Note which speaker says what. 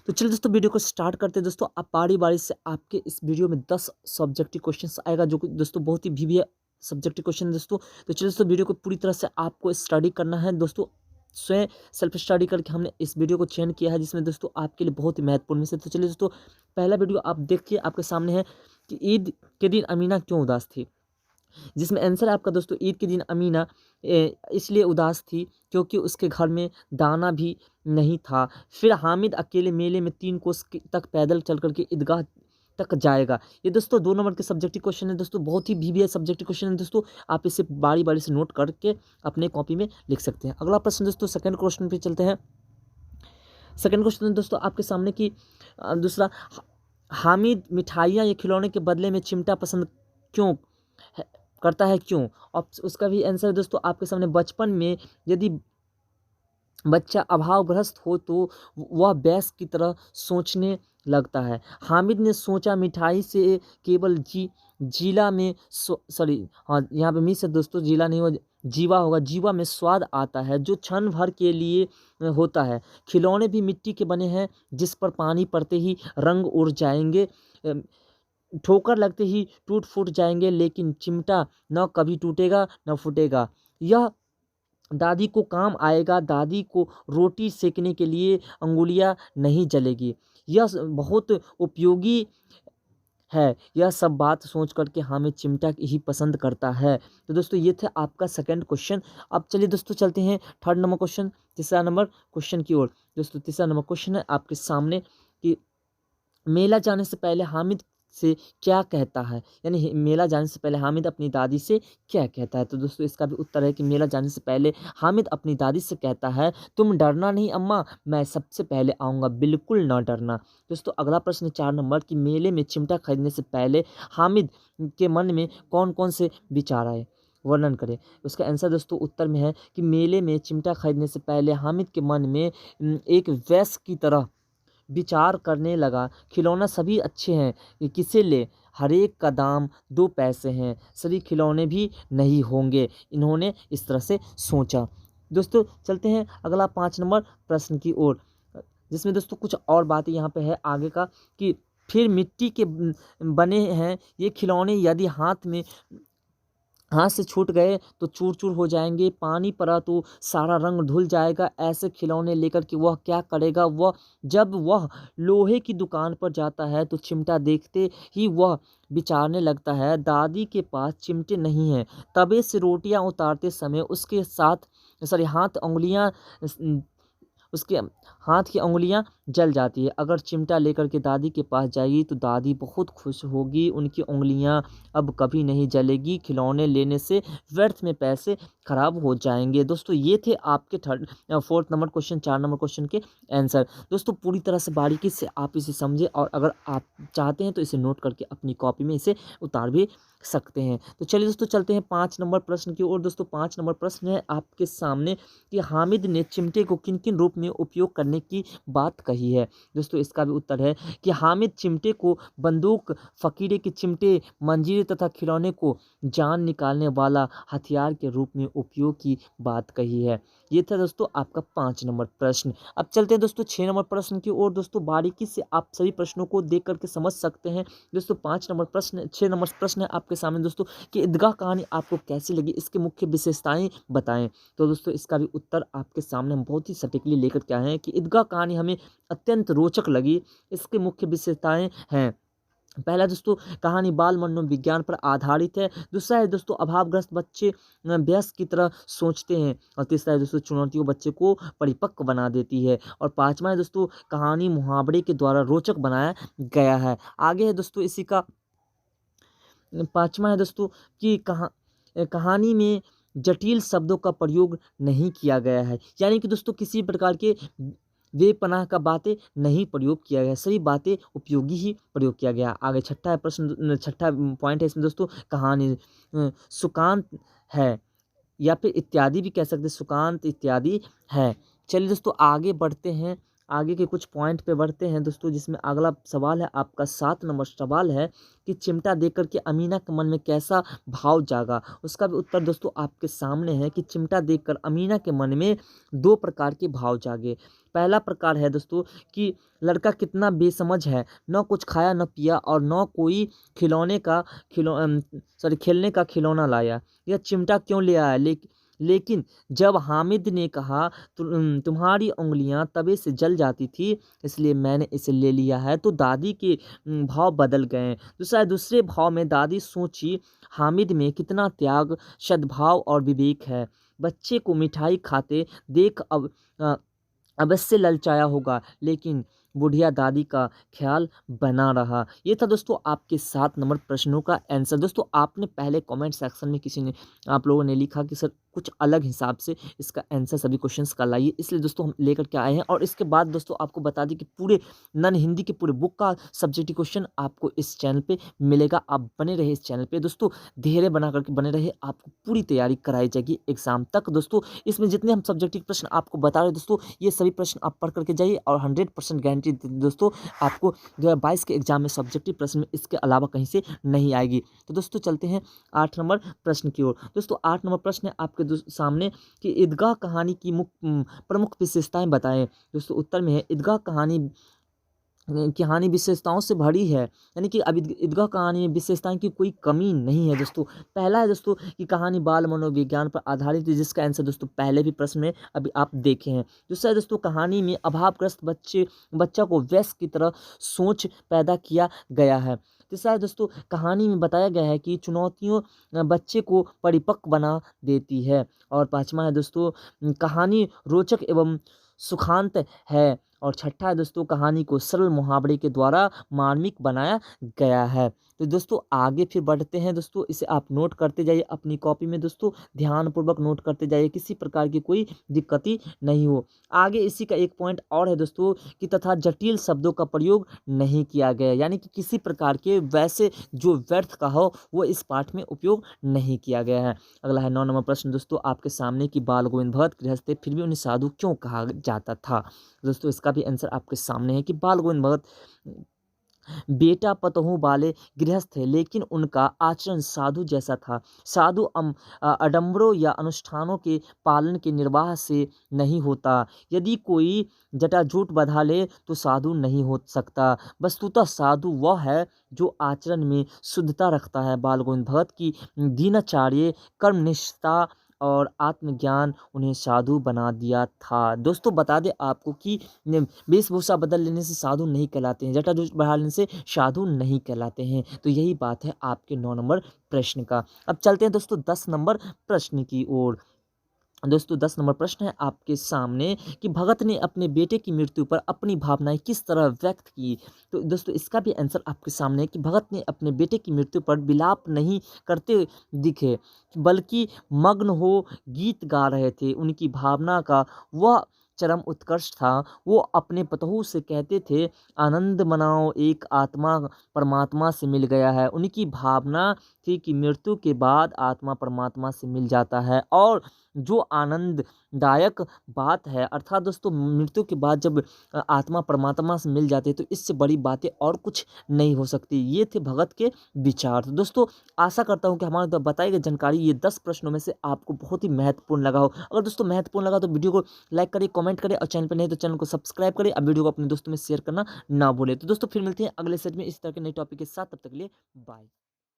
Speaker 1: तो चलिए दोस्तों वीडियो को स्टार्ट करते हैं। दोस्तों आप बारी बारी से आपके इस वीडियो में 10 सब्जेक्टिव क्वेश्चंस आएगा, जो कि दोस्तों बहुत ही वीवीआई सब्जेक्टिव क्वेश्चन है दोस्तों। तो चलिए दोस्तों वीडियो को पूरी तरह से आपको स्टडी करना है दोस्तों। स्वयं सेल्फ स्टडी करके हमने इस वीडियो को चयन किया है, जिसमें दोस्तों आपके लिए बहुत ही महत्वपूर्ण में से। तो चलिए दोस्तों पहला वीडियो आप देखिए, आपके सामने है कि ईद के दिन अमीना क्यों उदास थी, जिसमें आंसर है आपका दोस्तों ईद के दिन अमीना इसलिए उदास थी क्योंकि उसके घर में दाना भी नहीं था। फिर हामिद अकेले मेले में 3 कोस तक पैदल चल करके ईदगाह तक जाएगा। ये दोस्तों 2 नंबर के सब्जेक्टिव क्वेश्चन है दोस्तों, बहुत ही वीवीआई सब्जेक्टिव क्वेश्चन है दोस्तों। आप इसे बारी बारी से नोट करके अपने कॉपी में लिख सकते हैं। अगला प्रश्न दोस्तों सेकंड क्वेश्चन पे चलते हैं। सेकंड क्वेश्चन दोस्तों आपके सामने की दूसरा, हामिद मिठाइयाँ या खिलौने के बदले में चिमटा पसंद क्यों करता है, क्यों? और उसका भी आंसर है दोस्तों आपके सामने। बचपन में यदि बच्चा अभावग्रस्त हो तो वह बैस की तरह सोचने लगता है। हामिद ने सोचा मिठाई से केवल जीला में सॉरी हाँ यहाँ पे मिस है दोस्तों, जीला नहीं हो जीवा होगा। जीवा में स्वाद आता है जो क्षण भर के लिए होता है। खिलौने भी मिट्टी के बने हैं जिस पर पानी पड़ते ही रंग उड़ जाएंगे, ठोकर लगते ही टूट फूट जाएंगे, लेकिन चिमटा न कभी टूटेगा न फूटेगा। यह दादी को काम आएगा, दादी को रोटी सेकने के लिए अंगुलियां नहीं जलेगी। यह बहुत उपयोगी है। यह सब बात सोच करके हमें चिमटा ही पसंद करता है। तो दोस्तों ये थे आपका सेकंड क्वेश्चन। अब चलिए दोस्तों चलते हैं थर्ड नंबर क्वेश्चन, तीसरा नंबर क्वेश्चन की ओर। दोस्तों तीसरा नंबर क्वेश्चन है आपके सामने कि मेला जाने से पहले हामिद से क्या कहता है, यानी मेला जाने से पहले हामिद अपनी दादी से क्या कहता है। तो दोस्तों इसका भी उत्तर है कि मेला जाने से पहले हामिद अपनी दादी से कहता है, तुम डरना नहीं अम्मा, मैं सबसे पहले आऊँगा, बिल्कुल ना डरना। दोस्तों अगला प्रश्न 4 नंबर कि मेले में चिमटा खरीदने से पहले हामिद के मन में कौन कौन से विचार आए, वर्णन करें। उसका आंसर दोस्तों उत्तर में है कि मेले में चिमटा खरीदने से पहले हामिद के मन में एक वैश्य की तरह विचार करने लगा। खिलौना सभी अच्छे हैं, ये किसे ले, हर एक का दाम 2 पैसे हैं, सभी खिलौने भी नहीं होंगे। इन्होंने इस तरह से सोचा। दोस्तों चलते हैं अगला 5 नंबर प्रश्न की ओर, जिसमें दोस्तों कुछ और बातें यहाँ पे है आगे का कि फिर मिट्टी के बने हैं ये खिलौने, यदि हाथ से छूट गए तो चूर चूर हो जाएंगे, पानी पड़ा तो सारा रंग धुल जाएगा। ऐसे खिलौने लेकर के वह क्या करेगा? जब वह लोहे की दुकान पर जाता है तो चिमटा देखते ही वह विचारने लगता है, दादी के पास चिमटे नहीं हैं। तवे से रोटियां उतारते समय उसके हाथ की उंगलियां जल जाती है। अगर चिमटा लेकर के दादी के पास जाएगी तो दादी बहुत खुश होगी, उनकी उंगलियां अब कभी नहीं जलेगी। खिलौने लेने से व्यर्थ में पैसे खराब हो जाएंगे। दोस्तों ये थे आपके fourth number question, 4 number question के आंसर। दोस्तों पूरी तरह से बारीकी से आप इसे समझें, और अगर आप चाहते हैं तो इसे नोट करके अपनी कॉपी में इसे उतार भी सकते हैं। तो चलिए दोस्तों चलते हैं 5 नंबर प्रश्न की ओर। दोस्तों 5 नंबर प्रश्न है आपके सामने कि हामिद ने चिमटे को किन किन रूप में उपयोग करने की बात कही है। दोस्तों इसका भी उत्तर है कि हामिद चिमटे को बंदूक, फकीरे के चिमटे, मंजीरे तथा खिलौने को जान निकालने वाला हथियार के रूप में उपयोग की बात कही है। ये था दोस्तों आपका 5 नंबर प्रश्न। अब चलते हैं दोस्तों 6 नंबर प्रश्न की ओर। दोस्तों बारीकी से आप सभी प्रश्नों को देख करके समझ सकते हैं। दोस्तों 5 नंबर प्रश्न 6 नंबर प्रश्न है आपके सामने दोस्तों कि ईदगाह कहानी आपको कैसी लगी, इसकी मुख्य विशेषताएं बताएं। तो दोस्तों इसका भी उत्तर आपके सामने हम बहुत ही सटीकली लेकर के आए हैं कि ईदगाह कहानी हमें अत्यंत रोचक लगी। इसकी मुख्य विशेषताएं हैं, पहला दोस्तों कहानी बाल मनोविज्ञान पर आधारित है। दूसरा है दोस्तों अभावग्रस्त बच्चे वयस्क की तरह सोचते हैं। और तीसरा है दोस्तों चुनौतियों बच्चे को परिपक्व बना देती है। और पांचवा है दोस्तों कहानी मुहावरे के द्वारा रोचक बनाया गया है। आगे है दोस्तों इसी का पांचवा है दोस्तों कि कहानी में जटिल शब्दों का प्रयोग नहीं किया गया है, यानी कि दोस्तों किसी प्रकार के बेपनाह का बातें नहीं प्रयोग किया गया, सभी बातें उपयोगी ही प्रयोग किया गया। आगे छठा है प्रश्न, छठा पॉइंट है इसमें दोस्तों कहानी सुकांत है, या फिर इत्यादि भी कह सकते हैं, सुकांत इत्यादि है। चलिए दोस्तों आगे बढ़ते हैं आगे के कुछ पॉइंट पे बढ़ते हैं दोस्तों, जिसमें अगला सवाल है आपका 7 नंबर सवाल है कि चिमटा देखकर के अमीना के मन में कैसा भाव जागा। उसका भी उत्तर दोस्तों आपके सामने है कि चिमटा देखकर अमीना के मन में 2 प्रकार के भाव जागे। पहला प्रकार है दोस्तों कि लड़का कितना बेसमझ है, न कुछ खाया न पिया और न कोई खिलौने का खेलने का खिलौना लाया, यह चिमटा क्यों ले आया। लेकिन जब हामिद ने कहा तुम्हारी उंगलियां तवे से जल जाती थी इसलिए मैंने इसे ले लिया है, तो दादी के भाव बदल गए। दूसरे भाव में दादी सोची, हामिद में कितना त्याग, सद्भाव और विवेक है। बच्चे को मिठाई खाते देख अवश्य ललचाया होगा, लेकिन बुढ़िया दादी का ख्याल बना रहा। ये था दोस्तों आपके 7 नंबर प्रश्नों का आंसर। दोस्तों आपने पहले कमेंट सेक्शन में किसी ने आप लोगों ने लिखा कि सर कुछ अलग हिसाब से इसका आंसर सभी क्वेश्चंस का लाइए, इसलिए दोस्तों हम लेकर के आए हैं। और इसके बाद दोस्तों आपको बता दें कि पूरे नन हिंदी के पूरे बुक का सब्जेक्टिव क्वेश्चन आपको इस चैनल पे मिलेगा। आप बने रहे इस चैनल पे दोस्तों, धैर्य बना करके बने रहे, आपको पूरी तैयारी कराई जाएगी एग्जाम तक। दोस्तों इसमें जितने हम सब्जेक्टिव प्रश्न आपको बता रहे हैं दोस्तों, ये सभी प्रश्न आप पढ़ करके जाइए और 100% गारंटी दोस्तों आपको 2022 के एग्जाम में सब्जेक्टिव प्रश्न में इसके अलावा कहीं से नहीं आएगी। तो दोस्तों चलते हैं 8 नंबर प्रश्न की ओर। दोस्तों 8 नंबर प्रश्न है आपके सामने कि ईदगाह कहानी की प्रमुख विशेषताएं बताएं। दोस्तों उत्तर में है ईदगाह कहानी विशेषताओं से भरी है, यानी कि अब ईदगाह कहानी में विशेषताएं की कोई कमी नहीं है। दोस्तों पहला है दोस्तों कि कहानी बाल मनोविज्ञान पर आधारित है, जिसका आंसर दोस्तों पहले भी प्रश्न में अभी आप देखे हैं। दूसरा है दोस्तों कहानी में अभावग्रस्त बच्चा को वयस्क की तरह सोच पैदा किया गया है। तीसरा है दोस्तों कहानी में बताया गया है कि चुनौतियों बच्चे को परिपक्व बना देती है। और पांचवा है दोस्तों कहानी रोचक एवं सुखांत है। और छठा है दोस्तों कहानी को सरल मुहावरे के द्वारा मार्मिक बनाया गया है। तो दोस्तों आगे फिर बढ़ते हैं दोस्तों, इसे आप नोट करते जाइए अपनी कॉपी में दोस्तों, ध्यानपूर्वक नोट करते जाइए, किसी प्रकार की कोई दिक्कत नहीं हो। आगे इसी का एक पॉइंट और है दोस्तों कि तथा जटिल शब्दों का प्रयोग नहीं किया गया, यानी कि किसी प्रकार के वैसे जो व्यर्थ का हो वो इस पाठ में उपयोग नहीं किया गया है। अगला है 9 नंबर प्रश्न दोस्तों आपके सामने कि बाल गोविंद भगत गृहस्थ थे फिर भी उन्हें साधु क्यों कहा जाता था। दोस्तों इसका भी आंसर आपके सामने है कि बाल गोविंद भगत बेटा पतोहू वाले गृहस्थ थे, लेकिन उनका आचरण साधु जैसा था। साधु आडंबरों या अनुष्ठानों के पालन के निर्वाह से नहीं होता। यदि कोई जटाजूट बंधा ले तो साधु नहीं हो सकता। वस्तुतः साधु वह है जो आचरण में शुद्धता रखता है। बाल गोविंद भगत की दिनचर्या, कर्मनिष्ठता और आत्मज्ञान उन्हें साधु बना दिया था। दोस्तों बता दें आपको कि वेशभूषा बदल लेने से साधु नहीं कहलाते हैं, जटाजूट बढ़ा लेने से साधु नहीं कहलाते हैं। तो यही बात है आपके 9 नंबर प्रश्न का। अब चलते हैं दोस्तों 10 नंबर प्रश्न की ओर। दोस्तों 10 नंबर प्रश्न है आपके सामने कि भगत ने अपने बेटे की मृत्यु पर अपनी भावनाएं किस तरह व्यक्त की। तो दोस्तों इसका भी आंसर आपके सामने है कि भगत ने अपने बेटे की मृत्यु पर विलाप नहीं करते दिखे, बल्कि मग्न हो गीत गा रहे थे। उनकी भावना का वह चरम उत्कर्ष था। वो अपने पतहू से कहते थे आनंद मनाओ, एक आत्मा परमात्मा से मिल गया है। उनकी भावना थी कि मृत्यु के बाद आत्मा परमात्मा से मिल जाता है, और जो आनंददायक बात है, अर्थात दोस्तों मृत्यु के बाद जब आत्मा परमात्मा से मिल जाती है तो इससे बड़ी बातें और कुछ नहीं हो सकती। ये थे भगत के विचार। तो दोस्तों आशा करता हूँ कि हमारे द्वारा बताई गई जानकारी ये 10 प्रश्नों में से आपको बहुत ही महत्वपूर्ण लगा हो। अगर दोस्तों महत्वपूर्ण लगा तो वीडियो को लाइक करिए, कमेंट करिए, और चैनल पर नहीं तो चैनल को सब्सक्राइब करिए। अब वीडियो को अपने दोस्तों में शेयर करना ना भूलें। तो दोस्तों फिर मिलते हैं अगले सेट में इस तरह के नए टॉपिक के साथ, तब तक के लिए बाय।